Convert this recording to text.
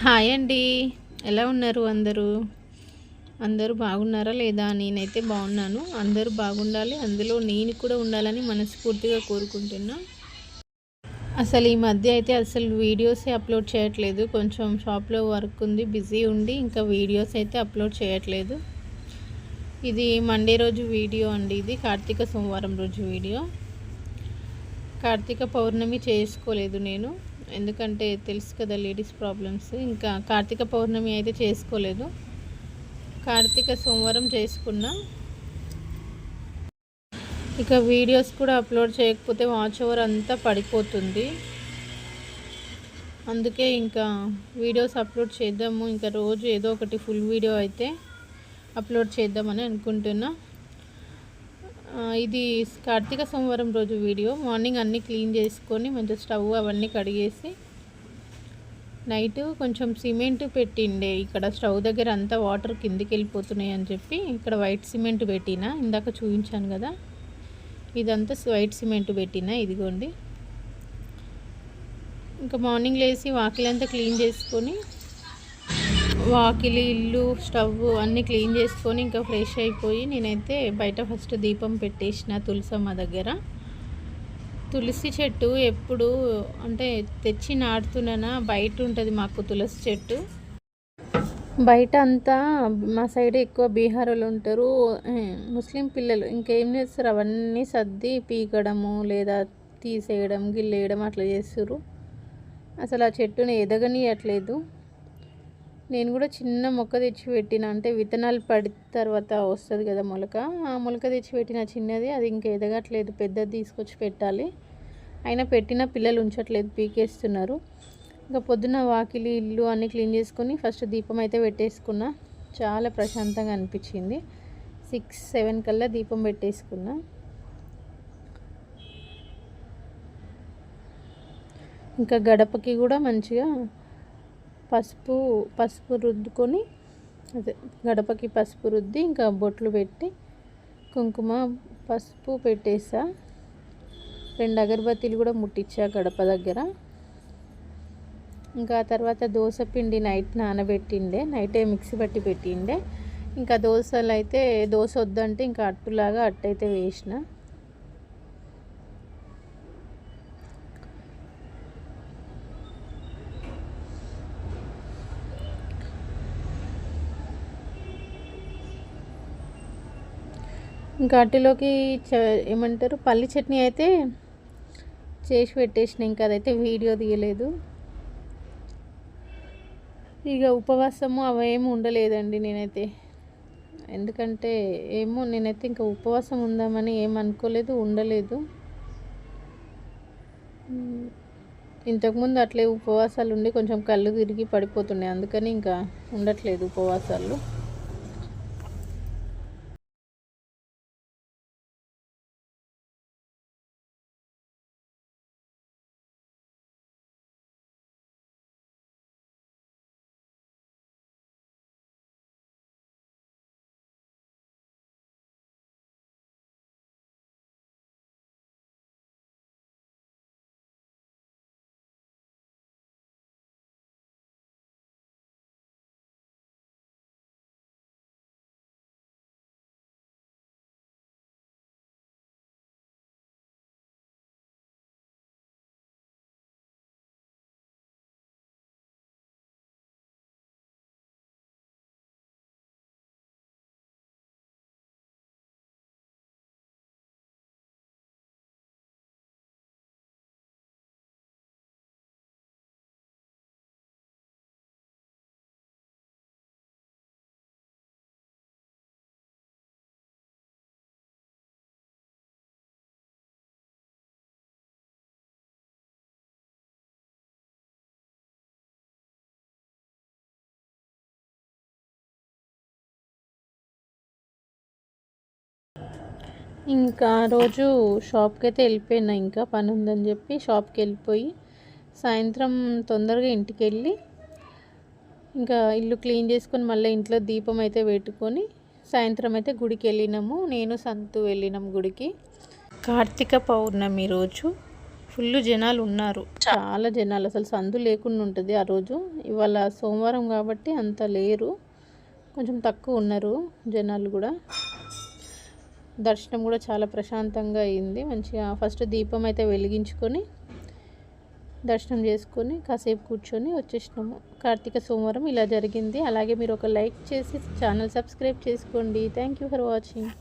Hi అండి. ఎలా ఉన్నారు అందరూ? అందరూ బాగున్నారా లేదా? నేనైతే బాగున్నాను. అందరూ బాగుండాలి, అందులో నేను కూడా ఉండాలని మనస్ఫూర్తిగా కోరుకుంటున్నా. అసలు ఈ మధ్య అయితే అసలు వీడియోసే అప్లోడ్ చేయట్లేదు. కొంచెం షాప్లో వర్క్ ఉంది, బిజీ ఉండి ఇంకా వీడియోస్ అయితే అప్లోడ్ చేయట్లేదు. ఇది మండే రోజు వీడియో అండి. ఇది కార్తీక సోమవారం రోజు వీడియో. కార్తీక పౌర్ణమి చేసుకోలేదు నేను, ఎందుకంటే తెలుసు కదా లేడీస్ ప్రాబ్లమ్స్. ఇంకా కార్తీక పౌర్ణమి అయితే చేసుకోలేదు, కార్తీక సోమవారం చేసుకున్నా. ఇక వీడియోస్ కూడా అప్లోడ్ చేయకపోతే వాచ్ ఓవర్ అంతా పడిపోతుంది. అందుకే ఇంకా వీడియోస్ అప్లోడ్ చేద్దాము, ఇంకా రోజు ఏదో ఒకటి ఫుల్ వీడియో అయితే అప్లోడ్ చేద్దామని అనుకుంటున్నా. ఇది కార్తీక సోమవారం రోజు వీడియో. మార్నింగ్ అన్నీ క్లీన్ చేసుకొని మంచిగా స్టవ్ అవన్నీ కడిగేసి నైట్ కొంచెం సిమెంట్ పెట్టిండే. ఇక్కడ స్టవ్ దగ్గర అంతా వాటర్ కిందికి వెళ్ళిపోతున్నాయి అని చెప్పి ఇక్కడ వైట్ సిమెంట్ పెట్టిన. ఇందాక చూపించాను కదా, ఇదంతా వైట్ సిమెంట్ పెట్టిన. ఇదిగోండి. ఇంకా మార్నింగ్ లేచి వాకిలంతా క్లీన్ చేసుకొని, వాకిలి, ఇల్లు, స్టవ్ అన్నీ క్లీన్ చేసుకొని ఇంకా ఫ్రెష్ అయిపోయి నేనైతే బయట ఫస్ట్ దీపం పెట్టేసిన తులసమ్మ దగ్గర. తులసి చెట్టు ఎప్పుడు అంటే తెచ్చి నాటుతున్నానా, బయట ఉంటుంది మాకు తులసి చెట్టు. బయట అంతా మా సైడ్ ఎక్కువ బీహార్ వాళ్ళు ఉంటారు, ముస్లిం పిల్లలు. ఇంకేం చేస్తారు, అవన్నీ సర్ది పీకడము లేదా తీసేయడం, గిల్లేయడం అట్లా చేస్తారు. అసలు ఆ చెట్టుని ఎదగనియట్లేదు. నేను కూడా చిన్న మొక్క తెచ్చి పెట్టిన, అంటే విత్తనాలు పడి తర్వాత వస్తుంది కదా మొలక, ఆ మొలక తెచ్చి పెట్టిన చిన్నది. అది ఇంకా ఎదగట్లేదు, పెద్దది తీసుకొచ్చి పెట్టాలి. అయినా పెట్టిన పిల్లలు ఉంచట్లేదు, పీకేస్తున్నారు. ఇంకా పొద్దున్న వాకిలి, ఇల్లు అన్నీ క్లీన్ చేసుకొని ఫస్ట్ దీపం అయితే పెట్టేసుకున్నా. చాలా ప్రశాంతంగా అనిపించింది. 6-7 కల్లా దీపం పెట్టేసుకున్నా. ఇంకా గడపకి కూడా మంచిగా పసుపు రుద్దుకొని, అదే గడపకి పసుపు రుద్ది ఇంకా బొట్లు పెట్టి కుంకుమ పసుపు పెట్టేసా. 2 అగరబత్తీలు కూడా ముట్టించా గడప దగ్గర. ఇంకా తర్వాత దోశ పిండి నైట్ నానబెట్టిండే, నైటే మిక్సీ పట్టి పెట్టిండే. ఇంకా దోశలు అయితే దోశ వద్దంటే ఇంకా అట్టులాగా అట్టయితే వేసిన. ఇంకా అట్టులోకి ఏమంటారు పల్లి చట్నీ అయితే చేసి పెట్టేసిన. ఇంకా అదైతే వీడియో తీయలేదు. ఇక ఉపవాసము అవేమి ఉండలేదండి నేనైతే, ఎందుకంటే ఏమో నేనైతే ఇంకా ఉపవాసం ఉందామని ఏమనుకోలేదు, ఉండలేదు. ఇంతకుముందు అట్లే ఉపవాసాలు ఉండి కొంచెం కళ్ళు తిరిగి పడిపోతున్నాయి, అందుకని ఇంకా ఉండట్లేదు ఉపవాసాలు. ఇంకా రోజు షాప్కి అయితే వెళ్ళిపోయినా, ఇంకా పని ఉందని చెప్పి షాప్కి వెళ్ళిపోయి సాయంత్రం తొందరగా ఇంటికి వెళ్ళి ఇంకా ఇల్లు క్లీన్ చేసుకొని మళ్ళీ ఇంట్లో దీపం అయితే పెట్టుకొని సాయంత్రం అయితే గుడికి వెళ్ళినాము. నేను సంతు వెళ్ళినాము గుడికి. కార్తీక పౌర్ణమి రోజు ఫుల్ జనాలు ఉన్నారు, చాలా జనాలు, అసలు సందు లేకుండా ఉంటుంది ఆ రోజు. ఇవాళ సోమవారం కాబట్టి అంత లేరు, కొంచెం తక్కువ ఉన్నారు జనాలు కూడా. దర్శనం కూడా చాలా ప్రశాంతంగా అయింది. మంచిగా ఫస్ట్ దీపం అయితే వెలిగించుకొని దర్శనం చేసుకొని కాసేపు కూర్చొని వచ్చేసినాము. కార్తీక సోమవారం ఇలా జరిగింది. అలాగే మీరు ఒక లైక్ చేసి ఛానల్ సబ్స్క్రైబ్ చేసుకోండి. Thank you for watching.